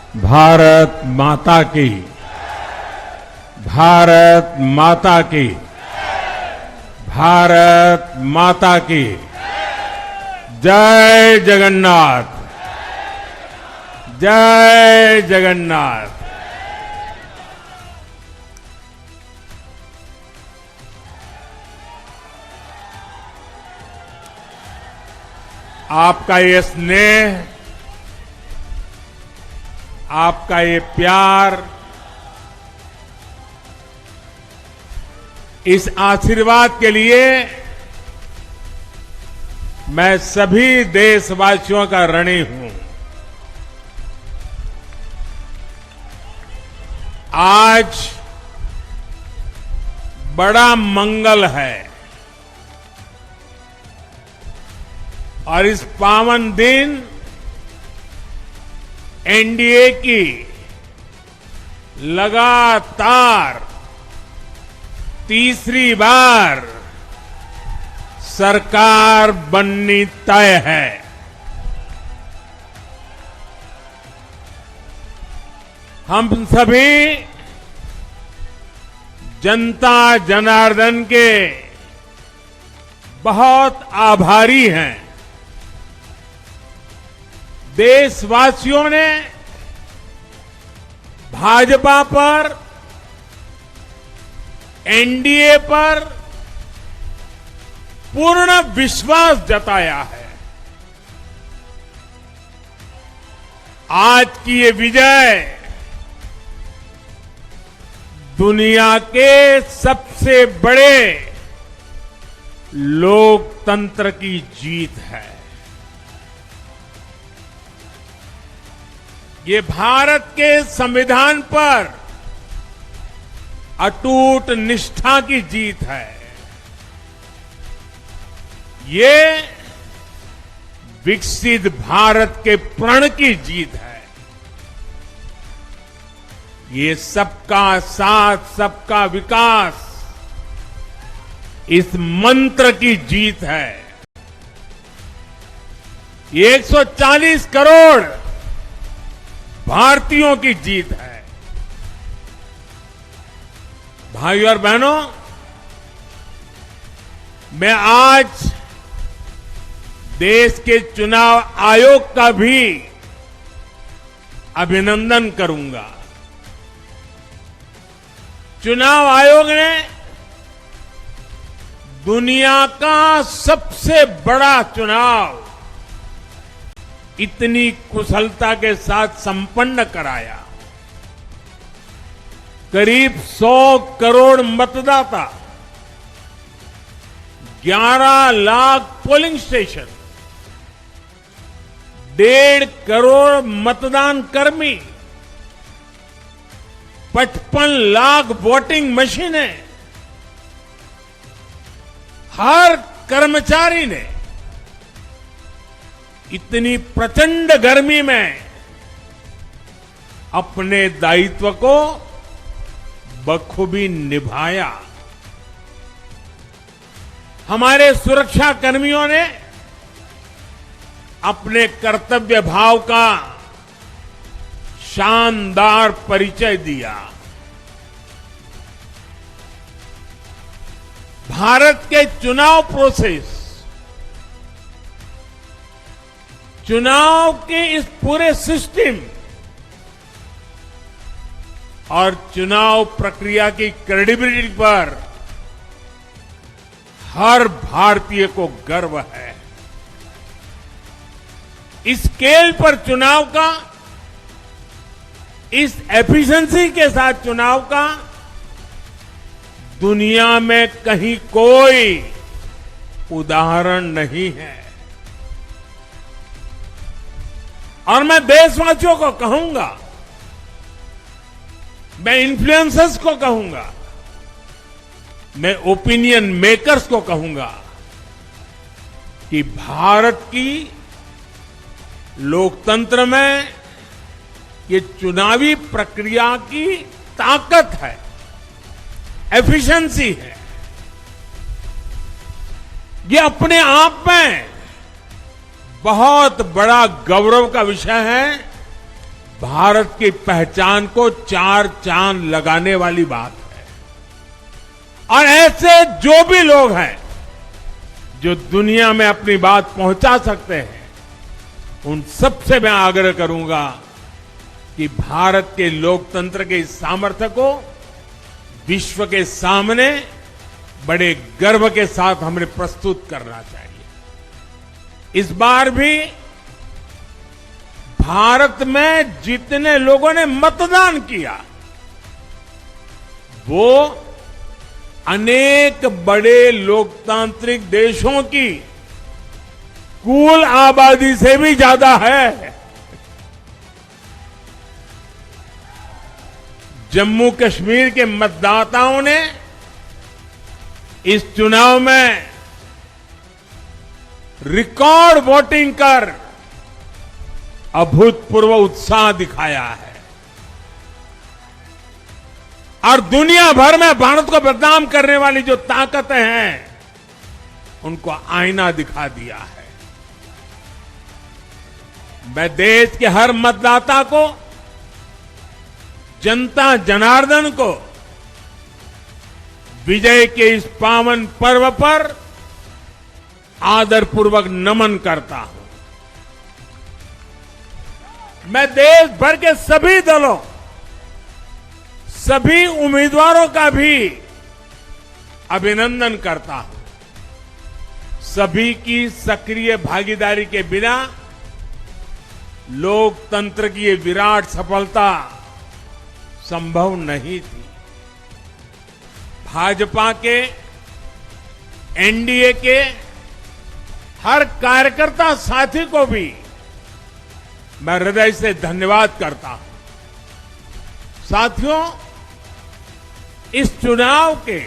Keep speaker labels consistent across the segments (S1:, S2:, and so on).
S1: भारत माता की, भारत माता की, भारत माता की। जय जगन्नाथ, जय जगन्नाथ। आपका ये स्नेह, आपका ये प्यार, इस आशीर्वाद के लिए मैं सभी देशवासियों का ऋणी हूं। आज बड़ा मंगल है और इस पावन दिन एनडीए की लगातार तीसरी बार सरकार बननी तय है। हम सभी जनता जनार्दन के बहुत आभारी हैं। देशवासियों ने भाजपा पर, एनडीए पर पूर्ण विश्वास जताया है। आज की ये विजय दुनिया के सबसे बड़े लोकतंत्र की जीत है। ये भारत के संविधान पर अटूट निष्ठा की जीत है। ये विकसित भारत के प्रण की जीत है। ये सबका साथ, सबका विकास, इस मंत्र की जीत है। ये 140 करोड़ भारतीयों की जीत है। भाइयों और बहनों, मैं आज देश के चुनाव आयोग का भी अभिनंदन करूंगा। चुनाव आयोग ने दुनिया का सबसे बड़ा चुनाव इतनी कुशलता के साथ संपन्न कराया। करीब 100 करोड़ मतदाता, 11 लाख पोलिंग स्टेशन, 1.5 करोड़ मतदान कर्मी, 55 लाख वोटिंग मशीनें, हर कर्मचारी ने इतनी प्रचंड गर्मी में अपने दायित्व को बखूबी निभाया। हमारे सुरक्षा कर्मियों ने अपने कर्तव्य भाव का शानदार परिचय दिया। भारत के चुनाव प्रोसेस, चुनाव के इस पूरे सिस्टम और चुनाव प्रक्रिया की क्रेडिबिलिटी पर हर भारतीय को गर्व है। इस स्केल पर चुनाव का, इस एफिशिएंसी के साथ चुनाव का दुनिया में कहीं कोई उदाहरण नहीं है। और मैं देशवासियों को कहूंगा, मैं इन्फ्लुएंसर्स को कहूंगा, मैं ओपिनियन मेकर्स को कहूंगा कि भारत की लोकतंत्र में ये चुनावी प्रक्रिया की ताकत है, एफिशिएंसी है। ये अपने आप में बहुत बड़ा गौरव का विषय है भारत की पहचान को चार चांद लगाने वाली बात है। और ऐसे जो भी लोग हैं जो दुनिया में अपनी बात पहुंचा सकते हैं, उन सबसे मैं आग्रह करूंगा कि भारत के लोकतंत्र के इस सामर्थ्य को विश्व के सामने बड़े गर्व के साथ हमें प्रस्तुत करना चाहिए। इस बार भी भारत में जितने लोगों ने मतदान किया, वो अनेक बड़े लोकतांत्रिक देशों की कुल आबादी से भी ज्यादा है। जम्मू कश्मीर के मतदाताओं ने इस चुनाव में रिकॉर्ड वोटिंग कर अभूतपूर्व उत्साह दिखाया है और दुनिया भर में भारत को बदनाम करने वाली जो ताकतें हैं, उनको आईना दिखा दिया है। मैं देश के हर मतदाता को, जनता जनार्दन को विजय के इस पावन पर्व पर आदरपूर्वक नमन करता हूं। मैं देश भर के सभी दलों, सभी उम्मीदवारों का भी अभिनंदन करता हूं। सभी की सक्रिय भागीदारी के बिना लोकतंत्र की ये विराट सफलता संभव नहीं थी। भाजपा के, एनडीए के हर कार्यकर्ता साथी को भी मैं हृदय से धन्यवाद करता हूं। साथियों, इस चुनाव के,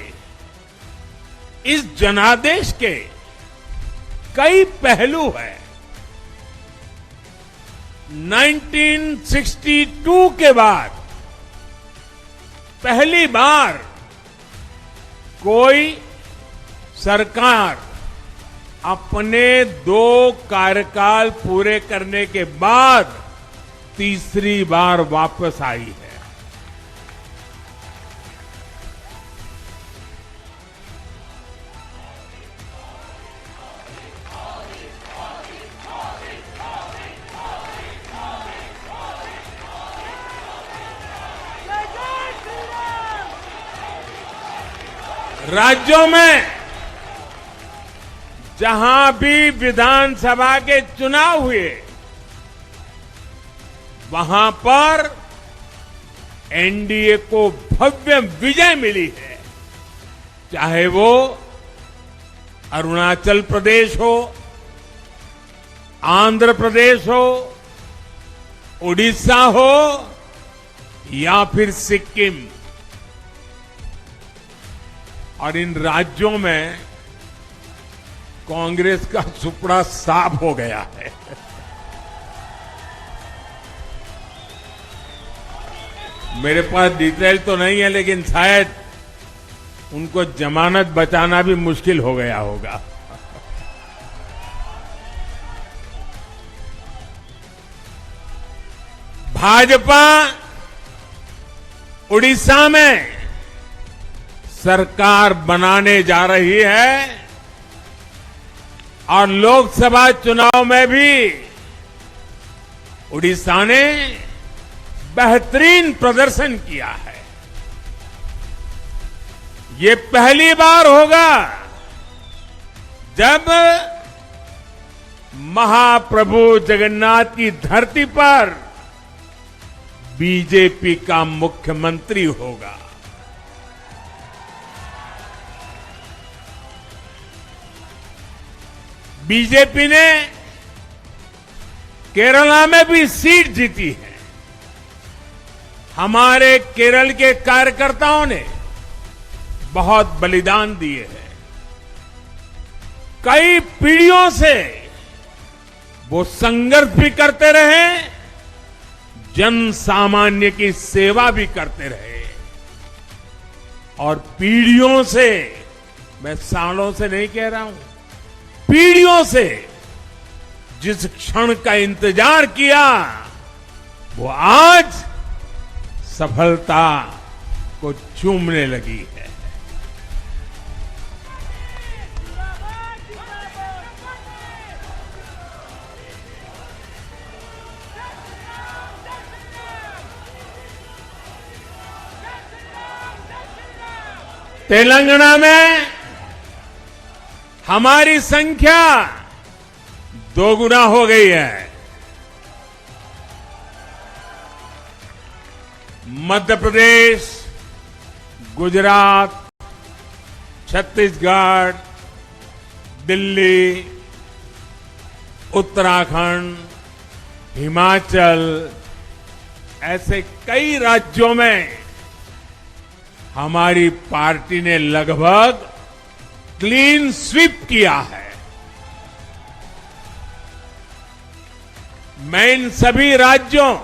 S1: इस जनादेश के कई पहलू हैं। 1962 के बाद पहली बार कोई सरकार अपने 2 कार्यकाल पूरे करने के बाद तीसरी बार वापस आई है। राज्यों में जहां भी विधानसभा के चुनाव हुए, वहां पर एनडीए को भव्य विजय मिली है। चाहे वो अरुणाचल प्रदेश हो, आंध्र प्रदेश हो, उड़ीसा हो या फिर सिक्किम। और इन राज्यों में कांग्रेस का सुपड़ा साफ हो गया है। मेरे पास डिटेल तो नहीं है, लेकिन शायद उनको जमानत बचाना भी मुश्किल हो गया होगा। भाजपा उड़ीसा में सरकार बनाने जा रही है और लोकसभा चुनाव में भी उड़ीसा ने बेहतरीन प्रदर्शन किया है। ये पहली बार होगा जब महाप्रभु जगन्नाथ की धरती पर बीजेपी का मुख्यमंत्री होगा। बीजेपी ने केरला में भी सीट जीती है। हमारे केरल के कार्यकर्ताओं ने बहुत बलिदान दिए हैं। कई पीढ़ियों से वो संघर्ष भी करते रहे, जन सामान्य की सेवा भी करते रहे। और पीढ़ियों से, मैं सालों से नहीं कह रहा हूं, पीढ़ियों से जिस क्षण का इंतजार किया, वो आज सफलता को चूमने लगी है। तेलंगाना में हमारी संख्या दोगुना हो गई है। मध्य प्रदेश, गुजरात, छत्तीसगढ़, दिल्ली, उत्तराखंड, हिमाचल ऐसे कई राज्यों में हमारी पार्टी ने लगभग क्लीन स्वीप किया है। मैं इन सभी राज्यों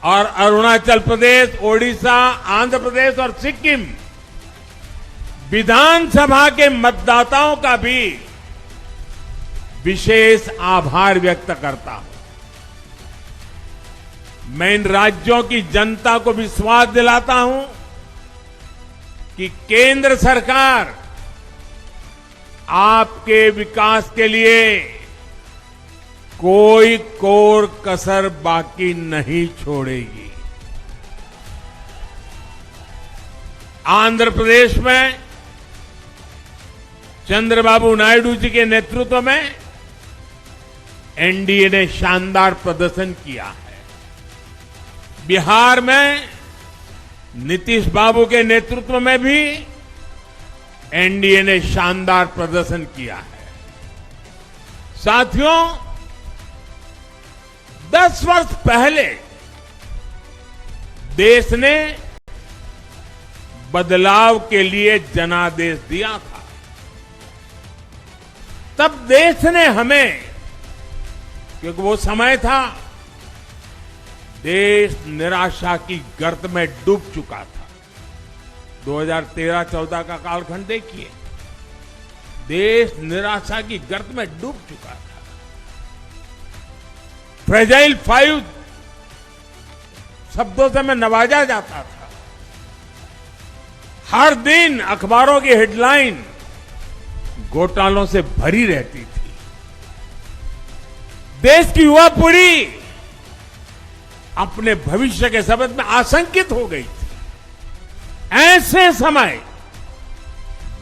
S1: और अरुणाचल प्रदेश, ओडिशा, आंध्र प्रदेश और सिक्किम विधानसभा के मतदाताओं का भी विशेष आभार व्यक्त करता हूं। मैं इन राज्यों की जनता को विश्वास दिलाता हूं कि केंद्र सरकार आपके विकास के लिए कोई कोर कसर बाकी नहीं छोड़ेगी। आंध्र प्रदेश में चंद्रबाबू नायडू जी के नेतृत्व में एनडीए ने शानदार प्रदर्शन किया है। बिहार में नीतीश बाबू के नेतृत्व में भी एनडीए ने शानदार प्रदर्शन किया है। साथियों, 10 वर्ष पहले देश ने बदलाव के लिए जनादेश दिया था। तब देश ने हमें, क्योंकि वो समय था देश निराशा की गर्त में डूब चुका था। 2013-14 का कालखंड देखिए, देश निराशा की गर्त में डूब चुका था। फ्रेजाइल 5 शब्दों से मैं नवाजा जाता था। हर दिन अखबारों की हेडलाइन घोटालों से भरी रहती थी। देश की युवा पीढ़ी अपने भविष्य के संबंध में आशंकित हो गई थी। ऐसे समय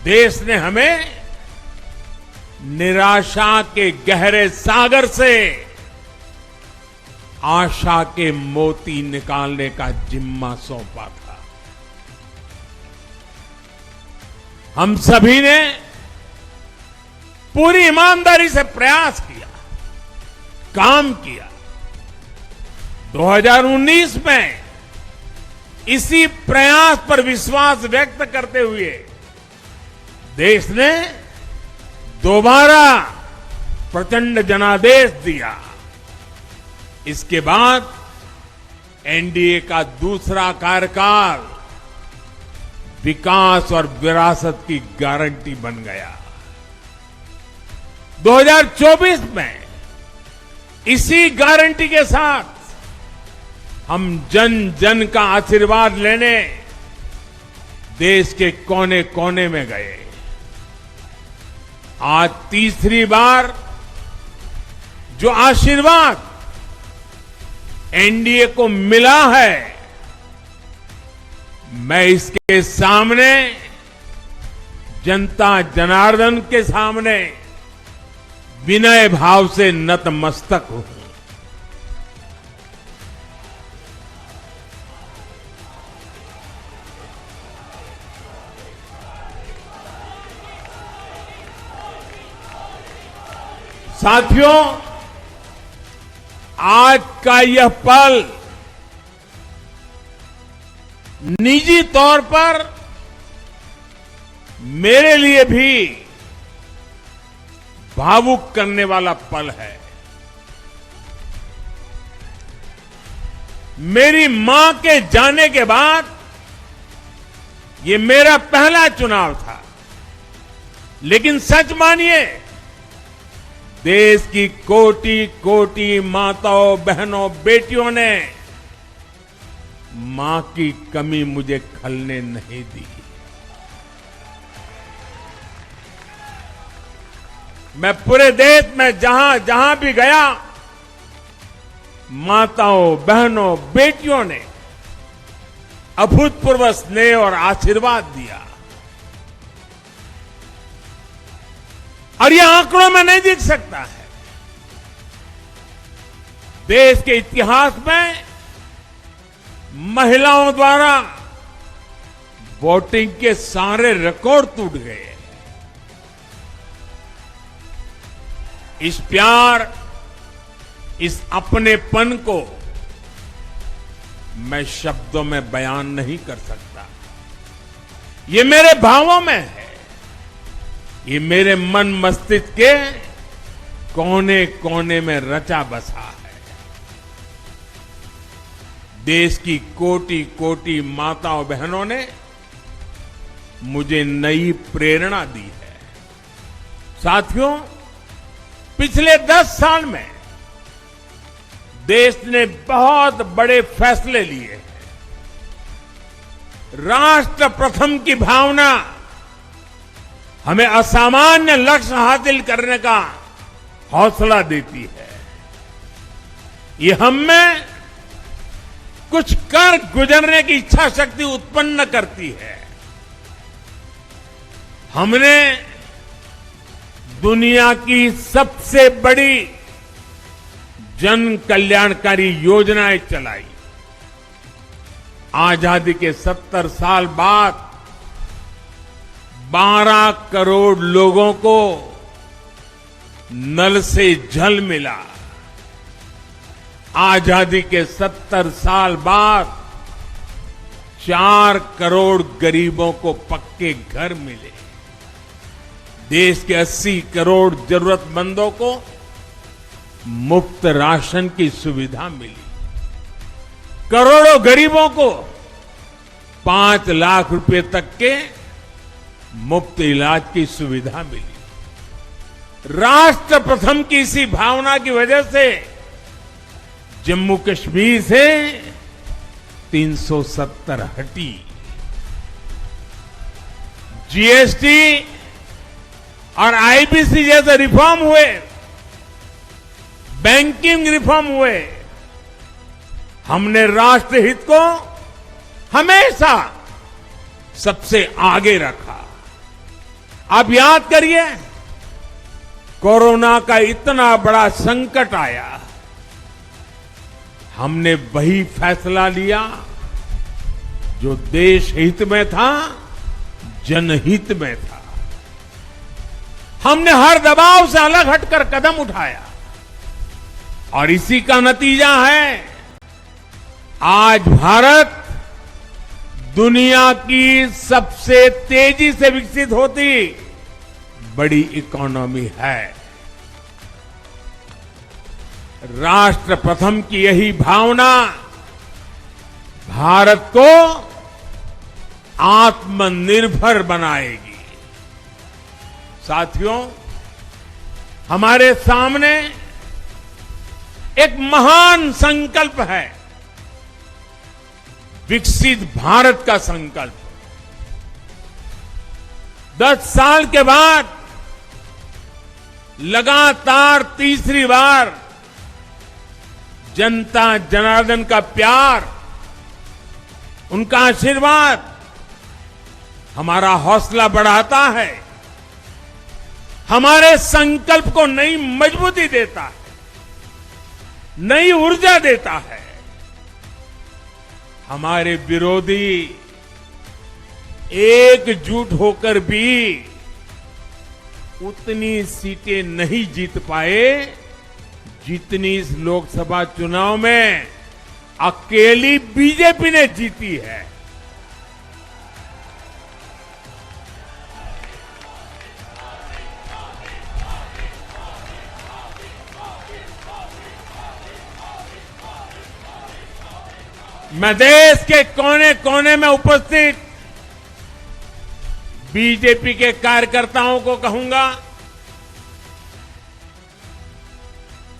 S1: देश ने हमें निराशा के गहरे सागर से आशा के मोती निकालने का जिम्मा सौंपा था। हम सभी ने पूरी ईमानदारी से प्रयास किया, काम किया। 2019 में इसी प्रयास पर विश्वास व्यक्त करते हुए देश ने दोबारा प्रचंड जनादेश दिया। इसके बाद एनडीए का दूसरा कार्यकाल विकास और विरासत की गारंटी बन गया। 2024 में इसी गारंटी के साथ हम जन जन का आशीर्वाद लेने देश के कोने कोने में गए। आज तीसरी बार जो आशीर्वाद एनडीए को मिला है, मैं इसके सामने, जनता जनार्दन के सामने विनय भाव से नतमस्तक हूं। साथियों, आज का यह पल निजी तौर पर मेरे लिए भी भावुक करने वाला पल है। मेरी मां के जाने के बाद ये मेरा पहला चुनाव था, लेकिन सच मानिए देश की कोटि कोटि माताओं, बहनों, बेटियों ने मां की कमी मुझे खलने नहीं दी। मैं पूरे देश में जहां जहां भी गया, माताओं, बहनों, बेटियों ने अभूतपूर्व स्नेह और आशीर्वाद दिया। और ये आंकड़ों में नहीं दिख सकता है। देश के इतिहास में महिलाओं द्वारा वोटिंग के सारे रिकॉर्ड टूट गए। इस प्यार, इस अपनेपन को मैं शब्दों में बयान नहीं कर सकता। ये मेरे भावों में है। ये मेरे मन मस्तिष्क के कोने कोने में रचा बसा है। देश की कोटि कोटि माताओं, बहनों ने मुझे नई प्रेरणा दी है। साथियों, पिछले 10 साल में देश ने बहुत बड़े फैसले लिए हैं। राष्ट्र प्रथम की भावना हमें असामान्य लक्ष्य हासिल करने का हौसला देती है। ये हम में कुछ कर गुजरने की इच्छा शक्ति उत्पन्न करती है। हमने दुनिया की सबसे बड़ी जन कल्याणकारी योजनाएं चलाई। आजादी के 70 साल बाद 12 करोड़ लोगों को नल से जल मिला। आजादी के 70 साल बाद 4 करोड़ गरीबों को पक्के घर मिले। देश के 80 करोड़ जरूरतमंदों को मुफ्त राशन की सुविधा मिली। करोड़ों गरीबों को 5 लाख रुपए तक के मुफ्त इलाज की सुविधा मिली। राष्ट्र प्रथम की इसी भावना की वजह से जम्मू कश्मीर से 370 हटी। जीएसटी और आईबीसी जैसे रिफॉर्म हुए, बैंकिंग रिफॉर्म हुए। हमने राष्ट्रहित को हमेशा सबसे आगे रखा। आप याद करिए, कोरोना का इतना बड़ा संकट आया, हमने वही फैसला लिया जो देश हित में था, जनहित में था। हमने हर दबाव से अलग हटकर कदम उठाया और इसी का नतीजा है आज भारत दुनिया की सबसे तेजी से विकसित होती बड़ी इकोनॉमी है। राष्ट्र प्रथम की यही भावना भारत को आत्मनिर्भर बनाएगी। साथियों, हमारे सामने एक महान संकल्प है, विकसित भारत का संकल्प। 10 साल के बाद लगातार तीसरी बार जनता जनार्दन का प्यार, उनका आशीर्वाद हमारा हौसला बढ़ाता है, हमारे संकल्प को नई मजबूती देता है, नई ऊर्जा देता है। हमारे विरोधी एकजुट होकर भी उतनी सीटें नहीं जीत पाए जितनी इस लोकसभा चुनाव में अकेली बीजेपी ने जीती है। मैं देश के कोने कोने में उपस्थित बीजेपी के कार्यकर्ताओं को कहूंगा,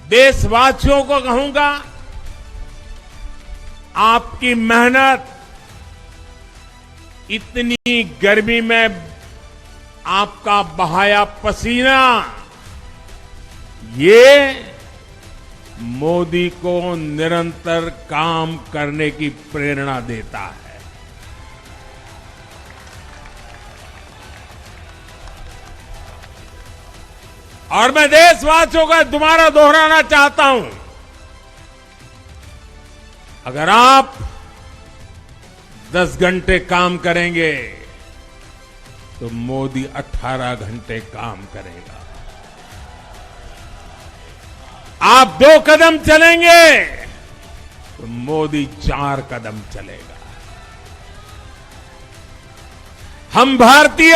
S1: देशवासियों को कहूंगा, आपकी मेहनत, इतनी गर्मी में आपका बहाया पसीना, ये मोदी को निरंतर काम करने की प्रेरणा देता है। और मैं देशवासियों का दोबारा दोहराना चाहता हूं, अगर आप 10 घंटे काम करेंगे तो मोदी 18 घंटे काम करेगा। आप 2 कदम चलेंगे तो मोदी 4 कदम चलेगा। हम भारतीय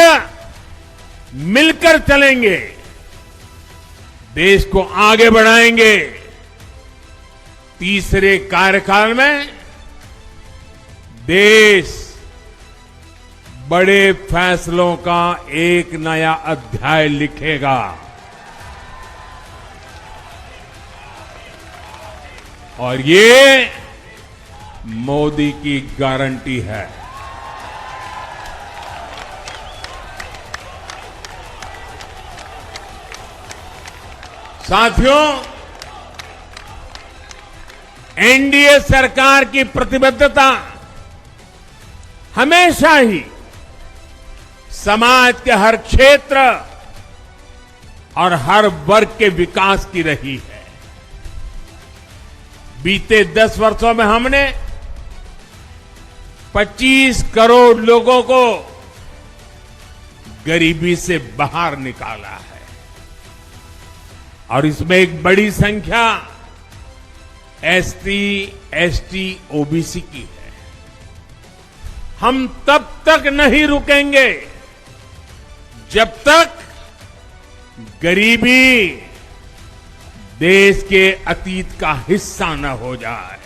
S1: मिलकर चलेंगे, देश को आगे बढ़ाएंगे। तीसरे कार्यकाल में देश बड़े फैसलों का एक नया अध्याय लिखेगा। और ये मोदी की गारंटी है। साथियों, एनडीए सरकार की प्रतिबद्धता हमेशा ही समाज के हर क्षेत्र और हर वर्ग के विकास की रही है। बीते 10 वर्षों में हमने 25 करोड़ लोगों को गरीबी से बाहर निकाला है, और इसमें एक बड़ी संख्या एसटी, एसटी, ओबीसी की है। हम तब तक नहीं रुकेंगे जब तक गरीबी देश के अतीत का हिस्सा न हो जाए।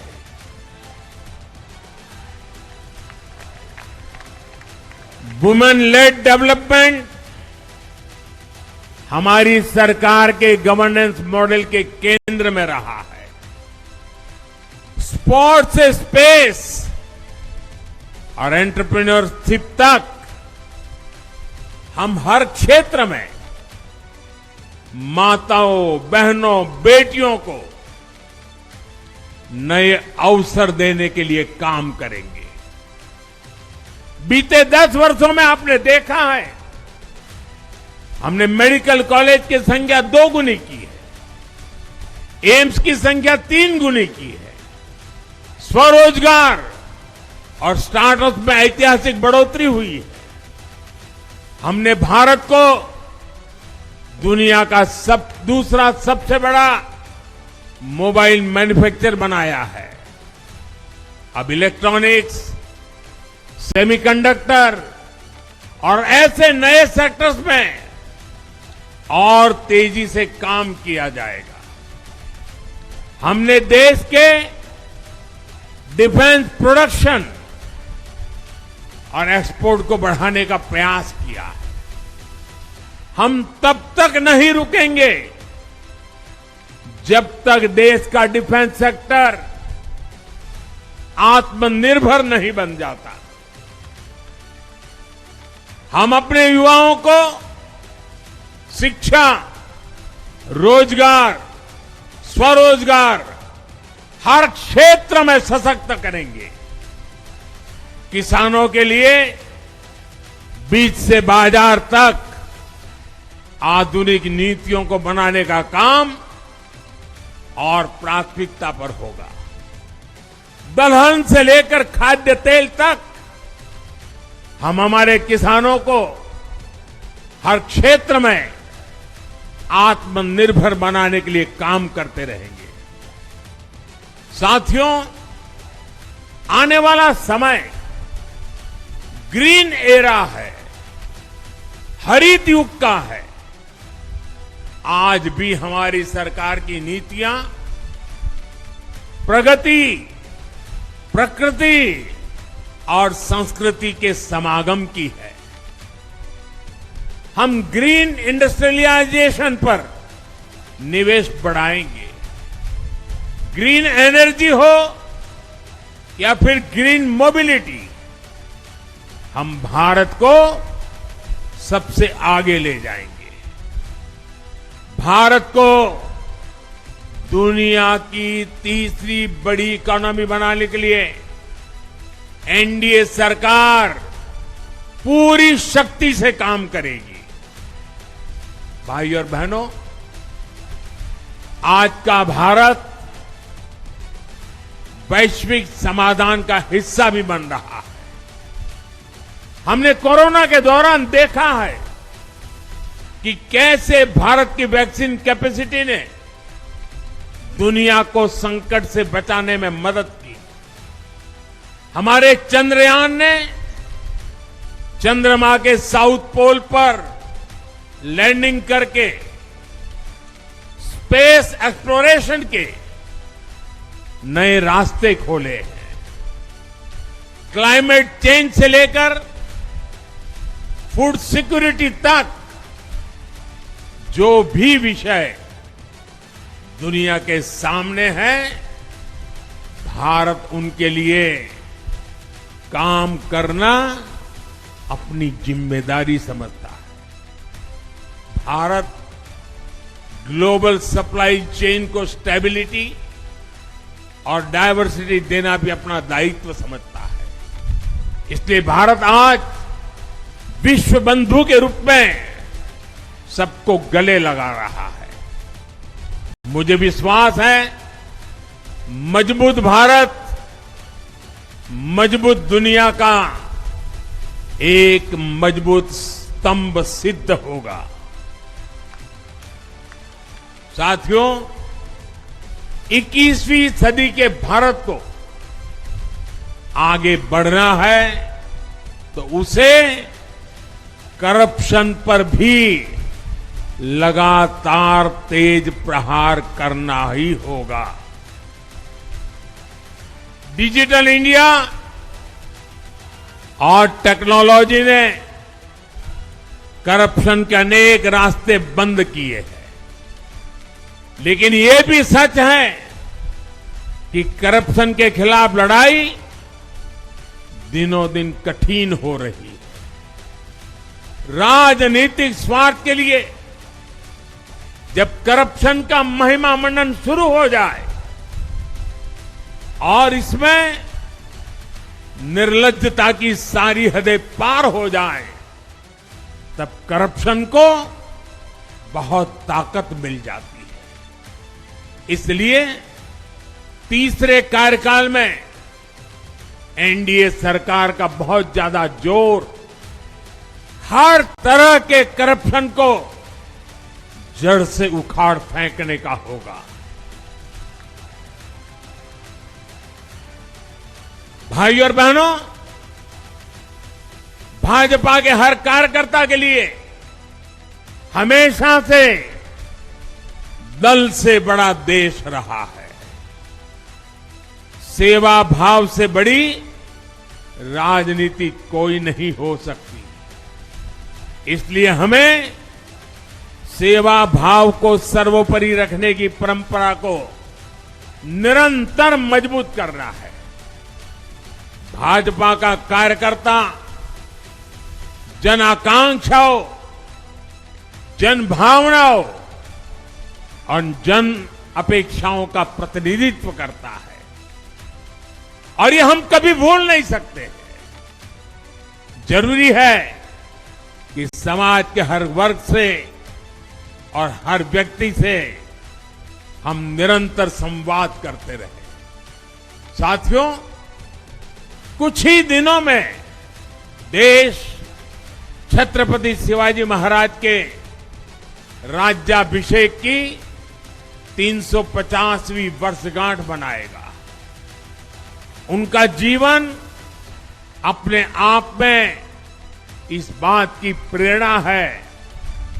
S1: वुमेन लेड डेवलपमेंट हमारी सरकार के गवर्नेंस मॉडल के केंद्र में रहा है। स्पोर्ट्स से स्पेस और एंटरप्रेन्योरशिप तक हम हर क्षेत्र में माताओं, बहनों, बेटियों को नए अवसर देने के लिए काम करेंगे। बीते 10 वर्षों में आपने देखा है, हमने मेडिकल कॉलेज की संख्या 2 गुनी की है, एम्स की संख्या 3 गुनी की है, स्वरोजगार और स्टार्टअप में ऐतिहासिक बढ़ोतरी हुई है। हमने भारत को दुनिया का दूसरा सबसे बड़ा मोबाइल मैन्युफैक्चर बनाया है। अब इलेक्ट्रॉनिक्स, सेमीकंडक्टर और ऐसे नए सेक्टर्स में और तेजी से काम किया जाएगा। हमने देश के डिफेंस प्रोडक्शन और एक्सपोर्ट को बढ़ाने का प्रयास किया है। हम तब तक नहीं रुकेंगे जब तक देश का डिफेंस सेक्टर आत्मनिर्भर नहीं बन जाता। हम अपने युवाओं को शिक्षा, रोजगार, स्वरोजगार हर क्षेत्र में सशक्त करेंगे। किसानों के लिए बीज से बाजार तक आधुनिक नीतियों को बनाने का काम और प्राथमिकता पर होगा। दलहन से लेकर खाद्य तेल तक हम हमारे किसानों को हर क्षेत्र में आत्मनिर्भर बनाने के लिए काम करते रहेंगे। साथियों, आने वाला समय ग्रीन एरा है, हरित युग का है। आज भी हमारी सरकार की नीतियां प्रगति, प्रकृति और संस्कृति के समागम की है। हम ग्रीन इंडस्ट्रियलाइजेशन पर निवेश बढ़ाएंगे, ग्रीन एनर्जी हो या फिर ग्रीन मोबिलिटी, हम भारत को सबसे आगे ले जाएंगे। भारत को दुनिया की तीसरी बड़ी इकोनॉमी बनाने के लिए एनडीए सरकार पूरी शक्ति से काम करेगी। भाई और बहनों, आज का भारत वैश्विक समाधान का हिस्सा भी बन रहा है। हमने कोरोना के दौरान देखा है कि कैसे भारत की वैक्सीन कैपेसिटी ने दुनिया को संकट से बचाने में मदद की। हमारे चंद्रयान ने चंद्रमा के साउथ पोल पर लैंडिंग करके स्पेस एक्सप्लोरेशन के नए रास्ते खोले हैं। क्लाइमेट चेंज से लेकर फूड सिक्योरिटी तक जो भी विषय दुनिया के सामने है, भारत उनके लिए काम करना अपनी जिम्मेदारी समझता है। भारत ग्लोबल सप्लाई चेन को स्टेबिलिटी और डायवर्सिटी देना भी अपना दायित्व समझता है। इसलिए भारत आज विश्व बंधु के रूप में सबको गले लगा रहा है। मुझे विश्वास है, मजबूत भारत मजबूत दुनिया का एक मजबूत स्तंभ सिद्ध होगा। साथियों, 21वीं सदी के भारत को आगे बढ़ना है तो उसे करप्शन पर भी लगातार तेज प्रहार करना ही होगा। डिजिटल इंडिया और टेक्नोलॉजी ने करप्शन के अनेक रास्ते बंद किए हैं, लेकिन ये भी सच है कि करप्शन के खिलाफ लड़ाई दिनों दिन कठिन हो रही है। राजनीतिक स्वार्थ के लिए जब करप्शन का महिमा मंडन शुरू हो जाए और इसमें निर्लज्जता की सारी हदें पार हो जाए, तब करप्शन को बहुत ताकत मिल जाती है। इसलिए तीसरे कार्यकाल में एनडीए सरकार का बहुत ज्यादा जोर हर तरह के करप्शन को जड़ से उखाड़ फेंकने का होगा। भाइयों और बहनों, भाजपा के हर कार्यकर्ता के लिए हमेशा से दल से बड़ा देश रहा है। सेवा भाव से बड़ी राजनीति कोई नहीं हो सकती। इसलिए हमें सेवा भाव को सर्वोपरि रखने की परंपरा को निरंतर मजबूत करना है। भाजपा का कार्यकर्ता जन आकांक्षाओं, जन भावनाओं और जन अपेक्षाओं का प्रतिनिधित्व करता है, और ये हम कभी भूल नहीं सकते। जरूरी है कि समाज के हर वर्ग से और हर व्यक्ति से हम निरंतर संवाद करते रहे। साथियों, कुछ ही दिनों में देश छत्रपति शिवाजी महाराज के राज्याभिषेक की 350वीं वर्षगांठ मनाएगा। उनका जीवन अपने आप में इस बात की प्रेरणा है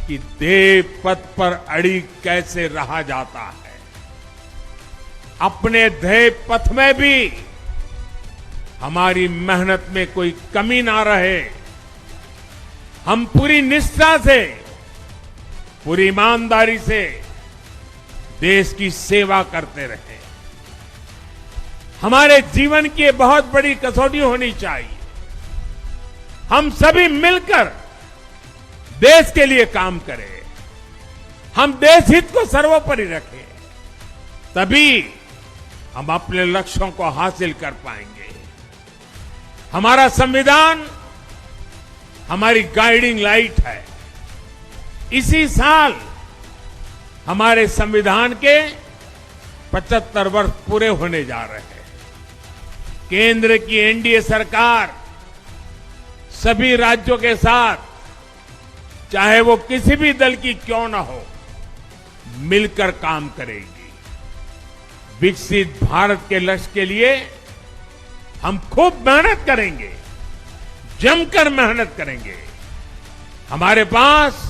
S1: कि देव पथ पर अड़ी कैसे रहा जाता है। अपने ध्येय पथ में भी हमारी मेहनत में कोई कमी ना रहे। हम पूरी निष्ठा से, पूरी ईमानदारी से देश की सेवा करते रहे। हमारे जीवन की बहुत बड़ी कसौटी होनी चाहिए। हम सभी मिलकर देश के लिए काम करें, हम देश हित को सर्वोपरि रखें, तभी हम अपने लक्ष्यों को हासिल कर पाएंगे। हमारा संविधान हमारी गाइडिंग लाइट है। इसी साल हमारे संविधान के 75 वर्ष पूरे होने जा रहे हैं। केंद्र की एनडीए सरकार सभी राज्यों के साथ, चाहे वो किसी भी दल की क्यों ना हो, मिलकर काम करेगी। विकसित भारत के लक्ष्य के लिए हम खूब मेहनत करेंगे, जमकर मेहनत करेंगे। हमारे पास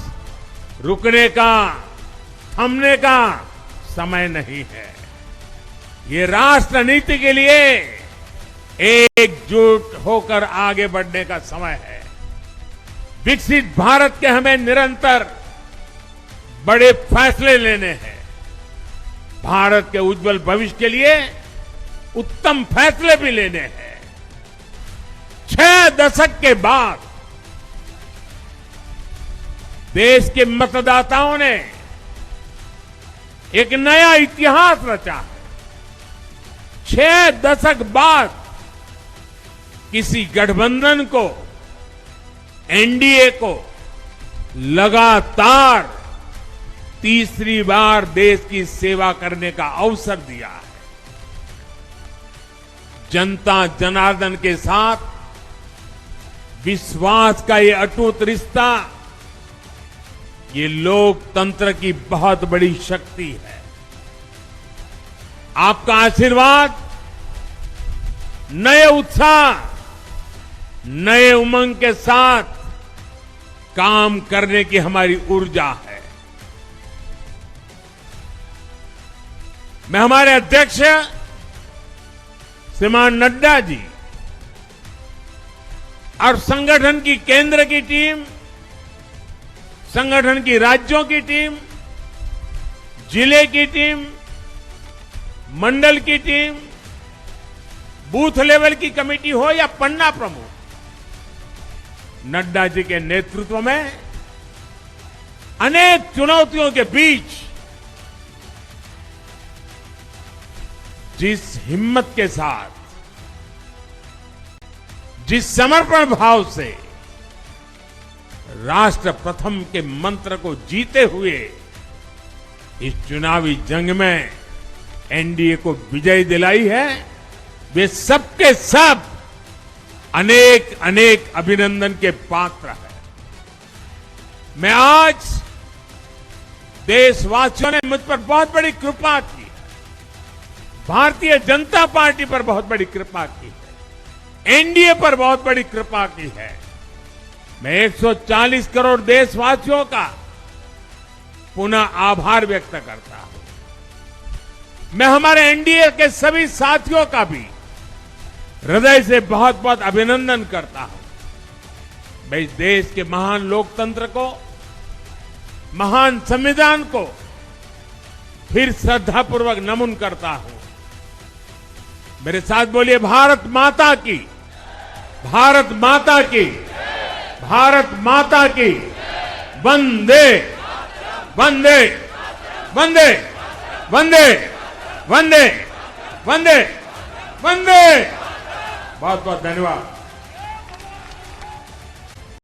S1: रुकने का, थमने का समय नहीं है। ये राष्ट्र नीति के लिए एकजुट होकर आगे बढ़ने का समय है। विकसित भारत के हमें निरंतर बड़े फैसले लेने हैं। भारत के उज्जवल भविष्य के लिए उत्तम फैसले भी लेने हैं। 6 दशक के बाद देश के मतदाताओं ने एक नया इतिहास रचा है। 6 दशक बाद किसी गठबंधन को, एनडीए को लगातार तीसरी बार देश की सेवा करने का अवसर दिया है। जनता जनार्दन के साथ विश्वास का ये अटूट रिश्ता, ये लोकतंत्र की बहुत बड़ी शक्ति है। आपका आशीर्वाद नए उत्साह, नए उमंग के साथ काम करने की हमारी ऊर्जा है। मैं हमारे अध्यक्ष श्रीमान नड्डा जी और संगठन की केंद्र की टीम, संगठन की राज्यों की टीम, जिले की टीम, मंडल की टीम, बूथ लेवल की कमेटी हो या पन्ना प्रमुख, नड्डा जी के नेतृत्व में अनेक चुनौतियों के बीच जिस हिम्मत के साथ, जिस समर्पण भाव से राष्ट्र प्रथम के मंत्र को जीते हुए इस चुनावी जंग में एनडीए को विजय दिलाई है, वे सबके सब अनेक अनेक अभिनंदन के पात्र हैं। मैं आज देशवासियों ने मुझ पर बहुत बड़ी कृपा की है, भारतीय जनता पार्टी पर बहुत बड़ी कृपा की है, एनडीए पर बहुत बड़ी कृपा की है। मैं 140 करोड़ देशवासियों का पुनः आभार व्यक्त करता हूं। मैं हमारे एनडीए के सभी साथियों का भी हृदय से बहुत बहुत अभिनंदन करता हूं। मैं इस देश के महान लोकतंत्र को, महान संविधान को फिर श्रद्धापूर्वक नमन करता हूं। मेरे साथ बोलिए, भारत माता की, भारत माता की, भारत माता की, वंदे वंदे वंदे वंदे वंदे वंदे वंदे। बहुत बहुत धन्यवाद।